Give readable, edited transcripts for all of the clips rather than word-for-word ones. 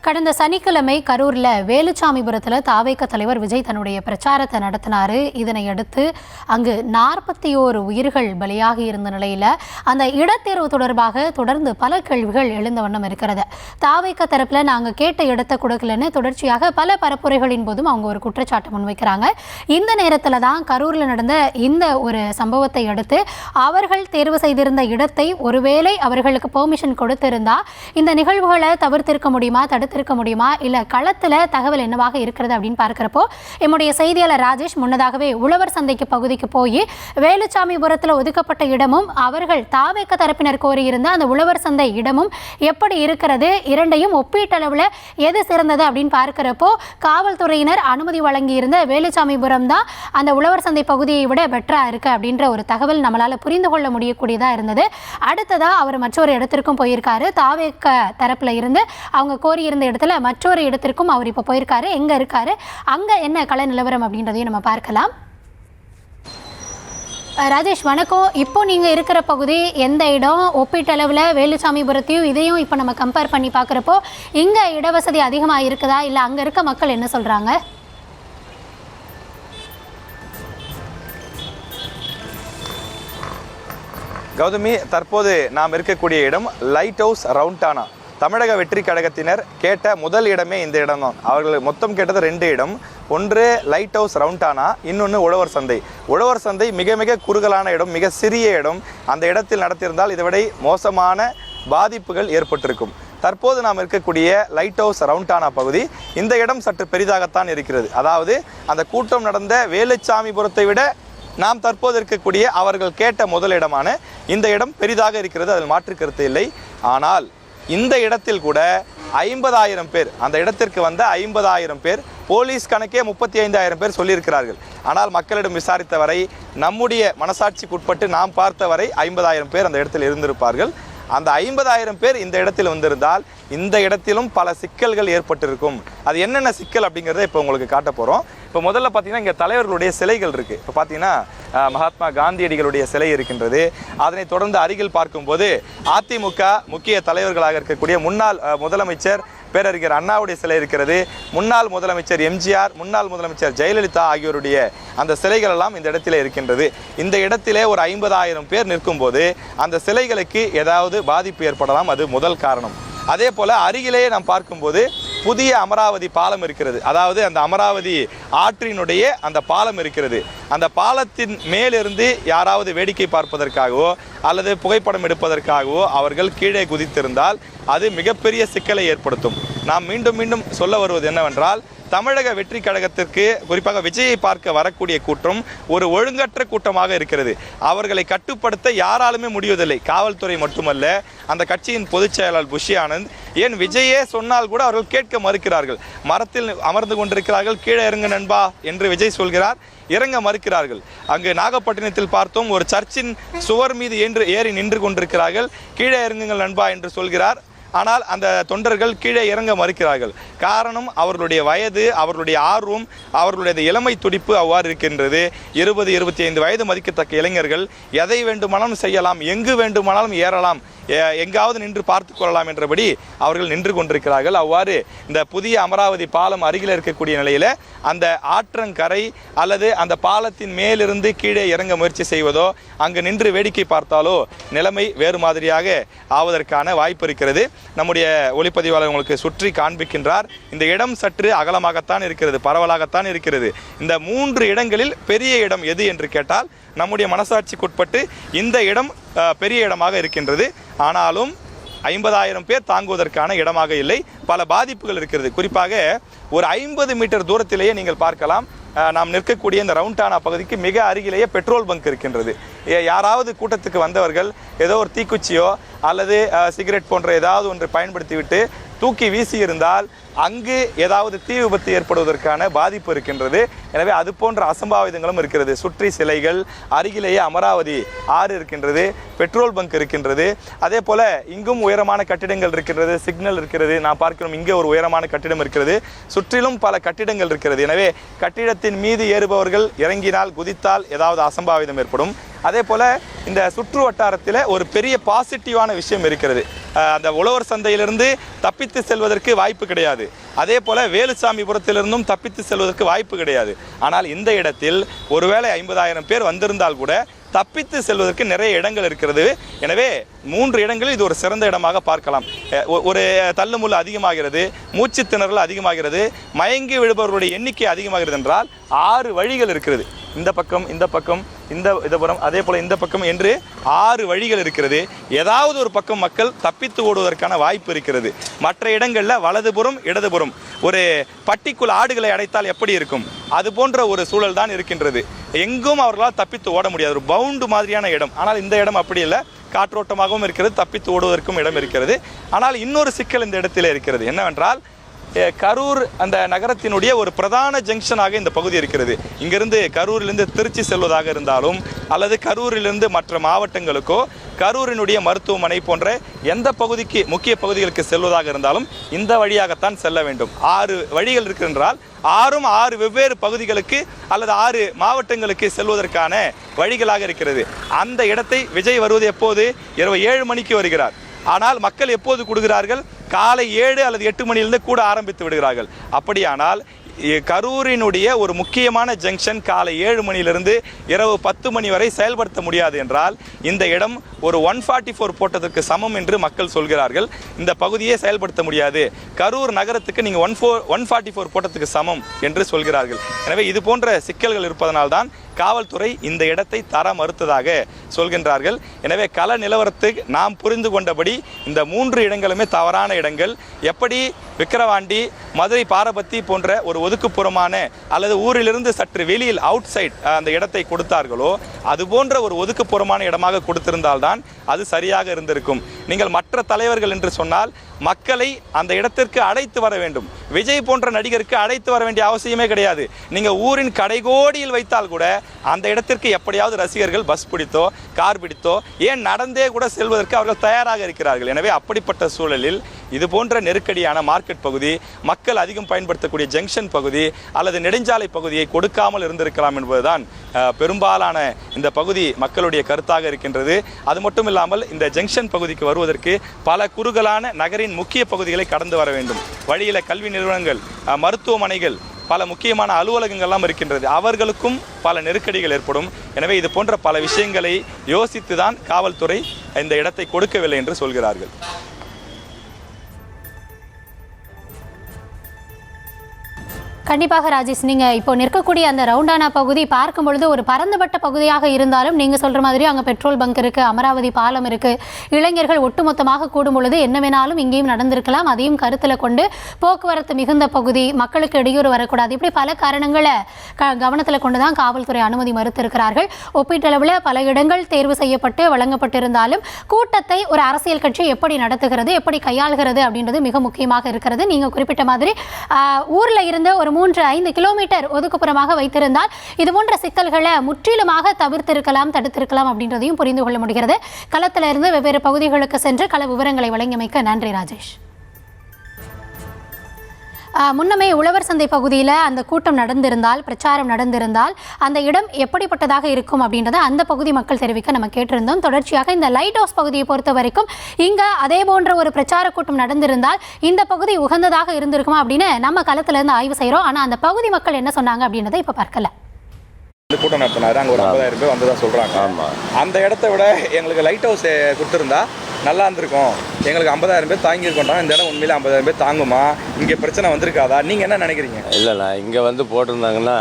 கடந்த சனிக்கிழமை கரூரில் வேலுச்சாமிபுரத்தில் தாவேக தலைவர் விஜய் தன்னுடைய பிரச்சாரத்தை நடத்தினார். இதனையடுத்து அங்கு 41 உயிர்கள் பலியாகி இருந்த நிலையில் அந்த இடத்தேர்வு தொடர்பாக தொடர்ந்து பல கேள்விகள் எழுந்த வண்ணம் இருக்கிறது. தாவேக தரப்பில் நாங்கள் கேட்ட இடத்தை கொடுக்கலன்னு தொடர்ச்சியாக பல பரப்புரைகளின் போதும் அவங்க ஒரு குற்றச்சாட்டு முன்வைக்கிறாங்க. இந்த நேரத்தில் தான் கரூரில் நடந்த இந்த ஒரு சம்பவத்தை அடுத்து அவர்கள் தேர்வு செய்திருந்த இடத்தை ஒருவேளை அவர்களுக்கு பெர்மிஷன் கொடுத்திருந்தா இந்த நிகழ்வுகளை தவிர்த்திருக்க முடியுமா, தடுத்திருக்க முடியுமா, இல்லை களத்தில் தகவல் என்னவாக இருக்கிறது அப்படின்னு பார்க்குறப்போ என்னுடைய செய்தியாளர் ராஜேஷ் முன்னதாகவே உழவர் சந்தைக்கு பகுதிக்கு போய் வேலுச்சாமிபுரத்தில் ஒதுக்கப்பட்ட இடமும் அவர்கள் தாவேக தரப்பினர் கோரியிருந்த அந்த உழவர் சந்தை இடமும் எப்படி இருக்கிறது, இரண்டையும் ஒப்பீட்டளவில் எது சிறந்தது அப்படின்னு பார்க்குறப்போ காவல்துறையினர் அனுமதி வழங்கியிருந்த வேலுச்சாமிபுரம் தான் அந்த உழவர் சந்தை பகுதியை விட பெட்டராக இருக்குது அப்படின்ற ஒரு தகவல் நம்மளால் புரிந்து கொள்ள முடியக்கூடியதாக இருந்தது. அடுத்ததாக அவர் மற்றொரு இடத்திற்கும் போயிருக்காரு. தாவேக தரப்பில் இருந்து அவங்க கோரியிருந்த இடத்துல மற்றொரு இடத்திற்கும் அவர் இப்போ போயிருக்காரு. எங்கே இருக்காரு, அங்கே என்ன கள நிலவரம் அப்படின்றதையும் நம்ம பார்க்கலாம். ராஜேஷ் வணக்கம். இப்போ நீங்கள் இருக்கிற பகுதி எந்த இடம், ஒப்பீட்டளவில் வேலுச்சாமிபுரத்தையும் இதையும் இப்போ நம்ம கம்பேர் பண்ணி பார்க்குறப்போ இங்கே இடவசதி அதிகமாக இருக்குதா, இல்லை அங்கே இருக்க மக்கள் என்ன சொல்கிறாங்க? கௌதமி, தற்போது நாம் இருக்கக்கூடிய இடம் லைட் ஹவுஸ் ரவுண்டானா. தமிழக வெற்றி கழகத்தினர் கேட்ட முதல் இடமே இந்த இடம் தான். அவர்கள் மொத்தம் கேட்டது 2 இடம். ஒன்று லைட் ஹவுஸ் ரவுண்டானா, இன்னொன்று உழவர் சந்தை. உழவர் சந்தை மிக மிக குறுகலான இடம், மிக சிறிய இடம். அந்த இடத்தில் நடத்தியிருந்தால் இதை விட மோசமான பாதிப்புகள் ஏற்பட்டிருக்கும். தற்போது நாம் இருக்கக்கூடிய லைட் ஹவுஸ் ரவுண்டானா பகுதி, இந்த இடம் சற்று பெரிதாகத்தான் இருக்கிறது. அதாவது அந்த கூட்டம் நடந்த வேலுச்சாமிபுரத்தை விட நாம் தற்போது இருக்கக்கூடிய அவர்கள் கேட்ட முதல் இடமான இந்த இடம் பெரிதாக இருக்கிறது, அதில் மாற்று கருத்து இல்லை. ஆனால் இந்த இடத்தில் கூட 50,000 பேர், அந்த இடத்திற்கு வந்த 50,000 பேர், போலீஸ் கணக்கே 35,000 பேர் சொல்லியிருக்கிறார்கள். ஆனால் மக்களிடம் விசாரித்த வரை, நம்முடைய மனசாட்சிக்குட்பட்டு நாம் பார்த்த வரை 50,000 பேர் அந்த இடத்தில் இருந்திருப்பார்கள். அந்த 50,000 பேர் இந்த இடத்தில் வந்திருந்தால் இந்த இடத்திலும் பல சிக்கல்கள் ஏற்பட்டிருக்கும். அது என்னென்ன சிக்கல் அப்படிங்கிறத இப்போ உங்களுக்கு காட்ட போகிறோம். இப்போ முதல்ல பார்த்தீங்கன்னா இங்கே தலைவர்களுடைய சிலைகள் இருக்குது. இப்போ பார்த்தீங்கன்னா மகாத்மா காந்தியடிகளுடைய சிலை இருக்கின்றது. அதனை தொடர்ந்து அருகில் பார்க்கும்போது அதிமுக முக்கிய தலைவர்களாக இருக்கக்கூடிய முன்னாள் முதலமைச்சர் பேரறிஞர் அண்ணாவுடைய சிலை இருக்கிறது. முன்னாள் முதலமைச்சர் எம்ஜிஆர், முன்னாள் முதலமைச்சர் ஜெயலலிதா ஆகியோருடைய அந்த சிலைகள் எல்லாம் இந்த இடத்திலே இருக்கின்றது. இந்த இடத்திலே ஒரு 50,000 பேர் நிற்கும்போது அந்த சிலைகளுக்கு ஏதாவது பாதிப்பு ஏற்படலாம், அது முதல் காரணம். அதே போல் அருகிலேயே நாம் பார்க்கும்போது புதிய அமராவதி பாலம் இருக்கிறது. அதாவது அந்த அமராவதி ஆற்றினுடைய அந்த பாலம் இருக்கிறது. அந்த பாலத்தின் மேலிருந்து யாராவது வேடிக்கை பார்ப்பதற்காகவோ அல்லது புகைப்படம் எடுப்பதற்காகவோ அவர்கள் கீழே குதித்திருந்தால் அது மிகப்பெரிய சிக்கலை ஏற்படுத்தும். நாம் மீண்டும் மீண்டும் சொல்ல வருவது என்னவென்றால், தமிழக வெற்றி கழகத்திற்கு குறிப்பாக விஜயை பார்க்க வரக்கூடிய கூட்டம் ஒரு ஒழுங்கற்ற கூட்டமாக இருக்கிறது. அவர்களை கட்டுப்படுத்த யாராலுமே முடிவதில்லை. காவல்துறை மட்டுமல்ல, அந்த கட்சியின் பொதுச் செயலாளர் புஷி ஆனந்த், ஏன் விஜயே சொன்னால் கூட அவர்கள் கேட்க மறுக்கிறார்கள். மரத்தில் அமர்ந்து கொண்டிருக்கிறார்கள், கீழே இறங்க நண்பா என்று விஜய் சொல்கிறார், இறங்க மறுக்கிறார்கள். அங்கு நாகப்பட்டினத்தில் பார்த்தோம், ஒரு சர்ச்சின் சுவர் மீது ஏறி நின்று கொண்டிருக்கிறார்கள், கீழே இறங்குங்கள் நண்பா என்று சொல்கிறார். ஆனால் அந்த தொண்டர்கள் கீழே இறங்க மறுக்கிறார்கள். காரணம் அவர்களுடைய வயது, அவர்களுடைய ஆர்வம், அவர்களுடைய இளமை துடிப்பு அவ்வாறு இருக்கின்றது. 20-25 வயது மதிக்கத்தக்க இளைஞர்கள் எதை வேண்டுமானாலும் செய்யலாம், எங்கு வேண்டுமானாலும் ஏறலாம், எங்காவது நின்று பார்த்து கொள்ளலாம் என்றபடி அவர்கள் நின்று கொண்டிருக்கிறார்கள். அவ்வாறு இந்த புதிய அமராவதி பாலம் அருகில் இருக்கக்கூடிய நிலையில் அந்த ஆற்றங்கரை அல்லது அந்த பாலத்தின் மேலிருந்து கீழே இறங்க முயற்சி செய்வதோ, அங்கு நின்று வேடிக்கை பார்த்தாலோ நிலைமை வேறு மாதிரியாக ஆவதற்கான வாய்ப்பு இருக்கிறது. நம்முடைய ஒளிப்பதிவாளர் உங்களுக்கு சுற்றி காண்பிக்கின்றார். இந்த இடம் சற்று அகலமாகத்தான் இருக்கிறது, பரவலாகத்தான் இருக்கிறது. இந்த 3 இடங்களில் பெரிய இடம் எது என்று கேட்டால் நம்முடைய மனசாட்சிக்குட்பட்டு இந்த இடம் பெரிய இடமாக இருக்கின்றது. ஆனாலும் 50,000 பேர் தாங்குவதற்கான இடமாக இல்லை, பல பாதிப்புகள் இருக்கிறது. குறிப்பாக ஒரு 50 மீட்டர் தூரத்திலேயே நீங்கள் பார்க்கலாம், நாம் நிற்கக்கூடிய இந்த ரவுண்டானா பகுதிக்கு மிக அருகிலேயே பெட்ரோல் பங்க் இருக்கின்றது. யாராவது கூட்டத்துக்கு வந்தவர்கள் ஏதோ ஒரு தீக்குச்சியோ அல்லது சிகரெட் போன்ற ஏதாவது ஒன்று பயன்படுத்திவிட்டு தூக்கி வீசி இருந்தால் அங்கு ஏதாவது தீ விபத்து ஏற்படுவதற்கான பாதிப்பு இருக்கின்றது. எனவே அது போன்ற அசம்பாவிதங்களும் இருக்கிறது. சுற்றி சிலைகள், அருகிலேயே அமராவதி ஆறு இருக்கின்றது, பெட்ரோல் பங்க் இருக்கின்றது. அதே போல இங்கும் உயரமான கட்டிடங்கள் இருக்கின்றது, சிக்னல் இருக்கிறது. நான் பார்க்கிறோம் இங்கே ஒரு உயரமான கட்டிடம் இருக்கிறது, சுற்றிலும் பல கட்டிடங்கள் இருக்கிறது. எனவே கட்டிடத்தின் மீது ஏறுபவர்கள் இறங்கினால், குதித்தால் ஏதாவது அசம்பாவிதம் ஏற்படும். அதே போல் இந்த சுற்று வட்டாரத்தில் ஒரு பெரிய பாசிட்டிவான விஷயம் இருக்கிறது. அந்த உழவர் சந்தையிலிருந்து தப்பித்து செல்வதற்கு வாய்ப்பு கிடையாது. அதே போல் வேலுசாமிபுரத்திலிருந்தும் தப்பித்து செல்வதற்கு வாய்ப்பு கிடையாது. ஆனால் இந்த இடத்தில் ஒருவேளை 50,000 பேர் வந்திருந்தால் கூட தப்பித்து செல்வதற்கு நிறைய இடங்கள் இருக்கிறது. எனவே 3 இடங்களில் இது ஒரு சிறந்த இடமாக பார்க்கலாம். ஒரு தள்ளுமுள்ளு அதிகமாகிறது, மூச்சு திணறல் அதிகமாகிறது, மயங்கி விழுபவர்களுடைய எண்ணிக்கை அதிகமாகிறது என்றால் 6 வழிகள் இருக்கிறது. இந்த பக்கம், இந்த பக்கம், இந்த புறம், அதே போல் இந்த பக்கம் என்று 6 வழிகள் இருக்கிறது. ஏதாவது ஒரு பக்கம் மக்கள் தப்பித்து ஓடுவதற்கான வாய்ப்பு இருக்கிறது. மற்ற இடங்களில் வலதுபுறம் இடதுபுறம் ஒரு பட்டிக்குள் ஆடுகளை அடைத்தால் எப்படி இருக்கும், அது போன்ற ஒரு சூழல் தான் இருக்கின்றது. எங்கும் அவர்களால் தப்பித்து ஓட முடியாது, ஒரு பவுண்டு மாதிரியான இடம். ஆனால் இந்த இடம் அப்படி இல்லை, காற்றோட்டமாகவும் இருக்கிறது, தப்பித்து ஓடுவதற்கும் இடம் இருக்கிறது. ஆனால் இன்னொரு சிக்கல் இந்த இடத்தில் இருக்கிறது. என்னவென்றால் கரூர் அந்த நகரத்தினுடைய ஒரு பிரதான ஜங்ஷனாக இந்த பகுதி இருக்கிறது. இங்கிருந்து கரூரிலிருந்து திருச்சி செல்வதாக இருந்தாலும் அல்லது கரூரிலிருந்து மற்ற மாவட்டங்களுக்கோ கரூரினுடைய மருத்துவமனை போன்ற எந்த பகுதிக்கு முக்கிய பகுதிகளுக்கு செல்வதாக இருந்தாலும் இந்த வழியாகத்தான் செல்ல வேண்டும். 6 வழிகள் இருக்கின்றால் 6 வெவ்வேறு பகுதிகளுக்கு அல்லது 6 மாவட்டங்களுக்கு செல்வதற்கான வழிகளாக இருக்கிறது. அந்த இடத்தை விஜய் வருவது எப்போது? இரவு 7 மணிக்கு வருகிறார். ஆனால் மக்கள் எப்போது கூடுகிறார்கள்? காலை 7 அல்லது 8 மணியிலிருந்து கூட ஆரம்பித்து விடுகிறார்கள். அப்படியானால் கரூரினுடைய ஒரு முக்கியமான ஜங்ஷன் காலை 7 மணியிலிருந்து இரவு 10 மணி வரை செயல்படுத்த முடியாது என்றால் இந்த இடம் ஒரு 144 போட்டதற்கு சமம் என்று மக்கள் சொல்கிறார்கள். இந்த பகுதியே செயல்படுத்த முடியாது, கரூர் நகரத்துக்கு நீங்கள் 144 போட்டதுக்கு சமம் என்று சொல்கிறார்கள். எனவே இது போன்ற சிக்கல்கள் இருப்பதனால்தான் காவல்துறை இந்த இடத்தை தர மறுத்ததாக சொல்கின்றார்கள். எனவே கள நிலவரத்துக்கு நாம் புரிந்து கொண்டபடி இந்த 3 இடங்களுமே தவறான இடங்கள். எப்படி விக்கிரவாண்டி, மதுரை பாரபத்தி போன்ற ஒரு ஒதுக்குப்புறமான அல்லது ஊரிலிருந்து சற்று வெளியில் அவுட் சைட் அந்த இடத்தை கொடுத்தார்களோ அது போன்ற ஒரு ஒதுக்குப்புறமான இடமாக கொடுத்திருந்தால்தான் அது சரியாக இருந்திருக்கும். நீங்கள் மற்ற தலைவர்கள் என்று சொன்னால் மக்களை அந்த இடத்திற்கு அழைத்து வர வேண்டும். விஜய் போன்ற நடிகருக்கு அழைத்து வர வேண்டிய அவசியமே கிடையாது. நீங்கள் ஊரின் கடைகோடியில் வைத்தால் கூட அந்த இடத்திற்கு எப்படியாவது ரசிகர்கள் பஸ் பிடித்தோ கார் பிடித்தோ ஏன் நடந்தே கூட செல்வதற்கு அவர்கள் தயாராக இருக்கிறார்கள். எனவே அப்படிப்பட்ட சூழலில் இது போன்ற நெருக்கடியான மார்க்கெட் பகுதி, மக்கள் அதிகம் பயன்படுத்தக்கூடிய ஜங்ஷன் பகுதி அல்லது நெடுஞ்சாலை பகுதியை கொடுக்காமல் இருந்திருக்கலாம் என்பதுதான் பெரும்பாலான இந்த பகுதி மக்களுடைய கருத்தாக இருக்கின்றது. அது மட்டும் இல்லாமல் இந்த ஜங்ஷன் பகுதிக்கு வருவதற்கு பல குறுகலான நகரின் முக்கிய பகுதிகளை கடந்து வர வேண்டும். வழியில் கல்வி நிறுவனங்கள், மருத்துவமனைகள், பல முக்கியமான அலுவலகங்கள்லாம் இருக்கின்றது. அவர்களுக்கும் பல நெருக்கடிகள் ஏற்படும். எனவே இது போன்ற பல விஷயங்களை யோசித்து தான் காவல்துறை இந்த இடத்தை கொடுக்கவில்லை என்று சொல்கிறார்கள். கண்டிப்பாக ராஜேஷ், நீங்கள் இப்போ நிற்கக்கூடிய அந்த ரவுண்டானா பகுதி பார்க்கும் பொழுது ஒரு பரந்துபட்ட பகுதியாக இருந்தாலும் நீங்கள் சொல்கிற மாதிரி அங்கே பெட்ரோல் பங்க் இருக்குது, அமராவதி பாலம் இருக்குது, இளைஞர்கள் ஒட்டுமொத்தமாக கூடும் பொழுது என்ன வேணாலும் இங்கேயும் நடந்திருக்கலாம். அதையும் கருத்தில் கொண்டு போக்குவரத்து மிகுந்த பகுதி, மக்களுக்கு இடையூறு வரக்கூடாது, இப்படி பல காரணங்களை கவனத்தில் கொண்டு தான் காவல்துறை அனுமதி மறுத்திருக்கிறார்கள். ஒப்பீட்டளவில் பல இடங்கள் தேர்வு செய்யப்பட்டு வழங்கப்பட்டிருந்தாலும் கூட்டத்தை ஒரு அரசியல் கட்சி எப்படி நடத்துகிறது, எப்படி கையாளுகிறது அப்படின்றது மிக முக்கியமாக இருக்கிறது. நீங்கள் குறிப்பிட்ட மாதிரி ஊரில் இருந்து ஒரு 3-5 கிலோமீட்டர் ஒதுக்குப்புறமாக வைத்திருந்தால் இது போன்ற சிக்கல்களை முற்றிலுமாக தவிர்த்திருக்கலாம், தடுத்திருக்கலாம் அப்படின்றதையும் புரிந்து கொள்ள முடிகிறது. களத்திலிருந்து வெவ்வேறு பகுதிகளுக்கு சென்று கள விவரங்களை வழங்கியமைக்க நன்றி ராஜேஷ். முன்னமே உழவர் சந்தை பகுதியில் அந்த கூட்டம் நடந்திருந்தால், பிரச்சாரம் நடந்திருந்தால் அந்த இடம் எப்படிப்பட்டதாக இருக்கும் அப்படின்றத அந்த பகுதி மக்கள் தெரிவிக்க நம்ம கேட்டிருந்தோம். தொடர்ச்சியாக இந்த லைட் ஹவுஸ் பகுதியை பொறுத்த வரைக்கும் இங்கே அதே போன்ற ஒரு பிரச்சார கூட்டம் நடந்திருந்தால் இந்த பகுதி உகந்ததாக இருந்திருக்குமா அப்படின்னு நம்ம களத்திலேருந்து ஆய்வு செய்கிறோம். ஆனால் அந்த பகுதி மக்கள் என்ன சொன்னாங்க அப்படின்றத இப்போ பார்க்கல. கூட்டம் நடத்தினாரு, அங்கே ஒரு 50,000 பேர் வந்ததாக சொல்கிறாங்க. ஆமாம், அந்த இடத்த விட எங்களுக்கு லைட் ஹவுஸ் கொடுத்துருந்தா நல்லா இருந்திருக்கும், எங்களுக்கு 50,000 பேர் தாங்கியிருக்கோம். இந்த இடம் உண்மையிலே 50,000 பேர் தாங்குமா? இங்கே பிரச்சனை வந்திருக்காதா? நீங்கள் என்ன நினைக்கிறீங்க? இல்லைண்ணா, இங்கே வந்து போட்டிருந்தாங்கன்னா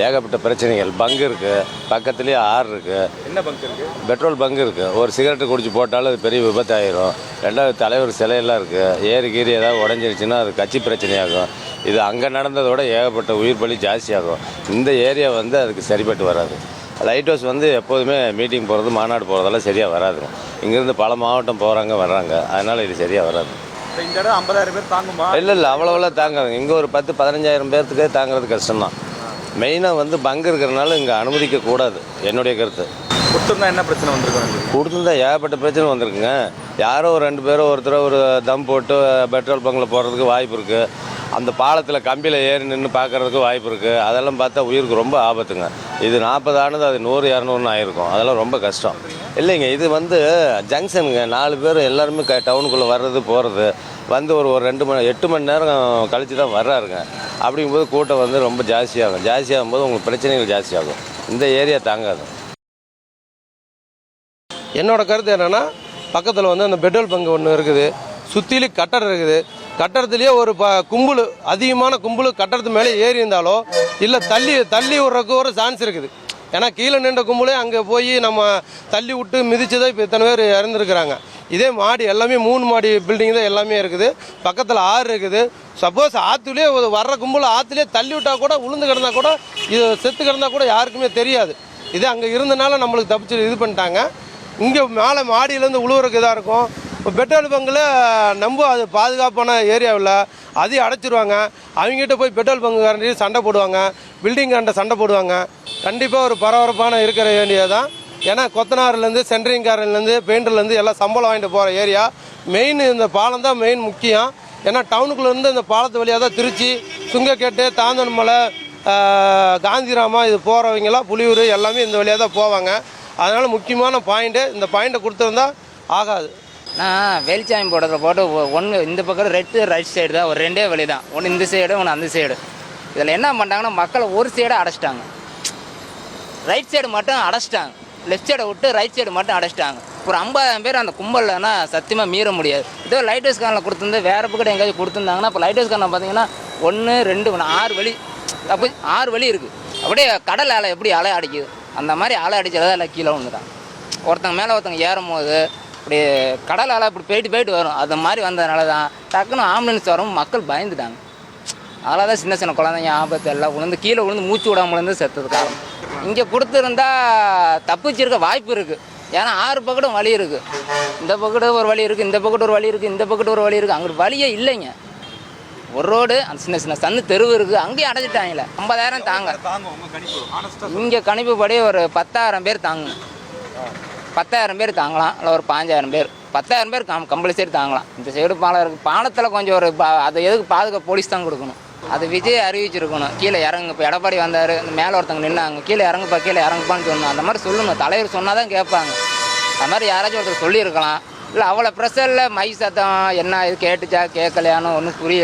ஏகப்பட்ட பிரச்சனைகள். பங்கு இருக்குது, பக்கத்துலேயே ஆறு இருக்குது. என்ன பங்கு இருக்குது? பெட்ரோல் பங்கு இருக்குது. ஒரு சிகரெட்டு குடிச்சு போட்டாலும் அது பெரிய விபத்தாயிரும். 2வது தலைவர் சிலையெல்லாம் இருக்குது. ஏறி கீறி ஏதாவது உடஞ்சிருச்சுன்னா அது கட்சி பிரச்சனையாகும். இது அங்கே நடந்ததை விட ஏகப்பட்ட உயிர் பலி ஜாஸ்தியாகும். இந்த ஏரியா வந்து அதுக்கு சரிப்பட்டு வராது. லைட் ஹவுஸ் வந்து எப்போதுமே மீட்டிங் போகிறது, மாநாடு போகிறதெல்லாம் சரியாக வராதுங்க. இங்கேருந்து பல மாவட்டம் போகிறாங்க வர்றாங்க, அதனால் இது சரியாக வராது. இந்த இடம் 50,000 பேர் தாங்குமா? இல்லை அவ்வளோவெல்லாம் தாங்காதுங்க. இங்கே ஒரு 10-15,000 பேர்த்துக்கே தாங்கிறது கஷ்டம்தான். மெயினாக வந்து பங்கு இருக்கிறனால இங்கே அனுமதிக்கக்கூடாது, என்னுடைய கருத்து. கொடுத்துருந்தா என்ன பிரச்சனை வந்திருக்காங்க? கொடுத்துருந்தா ஏகப்பட்ட பிரச்சனை வந்திருக்குங்க. யாரோ ஒரு 2 பேரோ ஒருத்தர் ஒரு தம் போட்டு பெட்ரோல் பங்கில் போகிறதுக்கு வாய்ப்பு இருக்குது. அந்த பாலத்தில் கம்பியில் ஏறி நின்று பார்க்குறதுக்கு வாய்ப்பு இருக்குது. அதெல்லாம் பார்த்தா உயிருக்கு ரொம்ப ஆபத்துங்க. இது 40 ஆனது அது 100 200ன்னு ஆயிருக்கும். அதெல்லாம் ரொம்ப கஷ்டம். இல்லைங்க, இது ஜங்ஷனுங்க. 4 பேர் எல்லாருமே டவுனுக்குள்ளே வர்றது போகிறது ஒரு 8 மணி நேரம் கழித்து தான் வர்றாருங்க. அப்படிங்கும்போது கூட்டம் ரொம்ப ஜாஸ்தியாகும் போது உங்களுக்கு பிரச்சனைகள் ஜாஸ்தியாகும். இந்த ஏரியா தாங்காது. என்னோட கருத்து என்னென்னா, பக்கத்தில் அந்த பெட்ரோல் பங்கு ஒன்று இருக்குது, சுற்றிலும் கட்டடம் இருக்குது. கட்டடத்துலேயே ஒரு கும்பல், அதிகமான கும்பல் கட்டடத்து மேலே ஏறி இருந்தாலோ இல்லை தள்ளி விட்றதுக்கு ஒரு சான்ஸ் இருக்குது. ஏன்னா கீழே நின்ற கும்பலே அங்கே போய் நம்ம தள்ளி விட்டு மிதித்து தான் இப்போ இத்தனை பேர் இறந்துருக்குறாங்க. இதே மாடி எல்லாமே 3 மாடி பில்டிங் தான் எல்லாமே இருக்குது. பக்கத்தில் ஆறு இருக்குது. சப்போஸ் ஆற்றுலேயே வர்ற கும்பல் ஆற்றுலேயே தள்ளி விட்டால் கூட உளுந்து கிடந்தா கூட இது செத்து கிடந்தா கூட யாருக்குமே தெரியாது. இதே அங்கே இருந்தனால நம்மளுக்கு தப்பிச்சு இது பண்ணிட்டாங்க. இங்கே மேலே மாடியிலேருந்து உழுவுறதுக்கு இதாக இருக்கும். இப்போ பெட்ரோல் பங்கில் அது பாதுகாப்பான ஏரியாவில் அதையும் அடைச்சிருவாங்க. அவங்ககிட்ட போய் பெட்ரோல் பங்குக்காரண்டி சண்டை போடுவாங்க, பில்டிங்காரண்ட சண்டை போடுவாங்க. கண்டிப்பாக ஒரு பரபரப்பான இருக்கிற வேண்டியது தான். ஏன்னா கொத்தனார்லேருந்து சென்ட்ரிங்காரன்லேருந்து பெயிண்டர்லேருந்து எல்லாம் சம்பளம் வாங்கிட்டு போகிற ஏரியா. மெயின் இந்த பாலம் தான் மெயின் முக்கியம். ஏன்னா டவுனுக்குள்ளேருந்து இந்த பாலத்து வழியாக தான் திருச்சி, சுங்கக்கேட்டு, தாந்தன்மலை, காந்திராமா இது போகிறவங்களாம் புலியூர் எல்லாமே இந்த வழியாக தான் போவாங்க. அதனால் முக்கியமான பாயிண்ட்டு இந்த பாயிண்ட்டை கொடுத்துருந்தா ஆகாது. நான் வெளிச்சாமி போடுறத போட்டு ஒன்று இந்த பக்கம் ரைட் சைடு தான், ஒரு 2 வழி தான். ஒன்று இந்த சைடு, ஒன்று அந்த சைடு. இதில் என்ன பண்ணிட்டாங்கன்னா, மக்களை ஒரு சைடை அடைச்சிட்டாங்க. ரைட் சைடு மட்டும் அடைச்சிட்டாங்க. லெஃப்ட் சைடை விட்டு ரைட் சைடு மட்டும் அடைச்சிட்டாங்க. ஒரு 50,000 பேர் அந்த கும்பல்னா சத்தியமாக மீற முடியாது. இதோ லைட் ஹவுஸ் காரில் கொடுத்துருந்து வேறு பக்கம் எங்கேயாச்சும் கொடுத்துருந்தாங்கன்னா, இப்போ லைட் ஹவுஸ் காரில் பார்த்தீங்கன்னா 1 2 6 வழி, அப்போ 6 வழி இருக்குது. அப்படியே கடல் அலை எப்படி அலை அடிக்குது அந்த மாதிரி அலை அடிச்சதான் இல்லை கீழே ஒன்று. ஒருத்தங்க மேலே ஒருத்தங்க ஏறும் போது இப்படி கடல் அலை இப்படி போயிட்டு வரும். அது மாதிரி வந்ததுனால தான் டக்குன்னு ஆம்புலன்ஸ் வரும், மக்கள் பயந்துட்டாங்க. அதனால தான் சின்ன குழந்தைங்க ஆபத்து எல்லாம் கீழே விழுந்து மூச்சு விடாமலேருந்து செத்தது காரணம். இங்கே கொடுத்துருந்தா தப்பிச்சிருக்க வாய்ப்பு இருக்குது. ஏன்னா 6 பக்கெட்டும் வழி இருக்குது. இந்த பக்கெட்டு ஒரு வழி இருக்குது, இந்த பக்கெட்டு ஒரு வழி இருக்குது, இந்த பக்கெட்டு ஒரு வழி இருக்குது. அங்கே வழியே இல்லைங்க. ஒரு ரோடு, அந்த சின்ன சந்து தெருவு இருக்குது, அங்கேயும் அடைச்சிட்டாங்களே. 50,000 தாங்க. இங்கே கணிப்பு படி ஒரு 10,000 பேர் தாங்க. 10,000 பேர் தாங்கலாம், இல்லை ஒரு 5,000 பேர். 10,000 பேர் கம்பல்சரி தாங்கலாம். இந்த சைடு பாலம் இருக்குது. பாலத்தில் கொஞ்சம் அதை எதுக்கு பாதுகாப்பு போலீஸ் தான் கொடுக்கணும். அது விஜய் அறிவிச்சிருக்கணும், கீழே இறங்கு. இப்போ எடப்பாடி வந்தார், இந்த மேலே ஒருத்தங்க நின்னாங்க, கீழே இறங்குப்பான்னு சொன்னோம். அந்த மாதிரி சொல்லணும், தலைவர் சொன்னால் தான் கேட்பாங்க. அது மாதிரி யாராச்சும் ஒருத்தர் சொல்லியிருக்கலாம். இல்லை அவ்வளோ ப்ரெஷரில் மை சத்தம் என்ன இது கேட்டுச்சா கேட்கலையான்னு ஒன்றும் புரியல.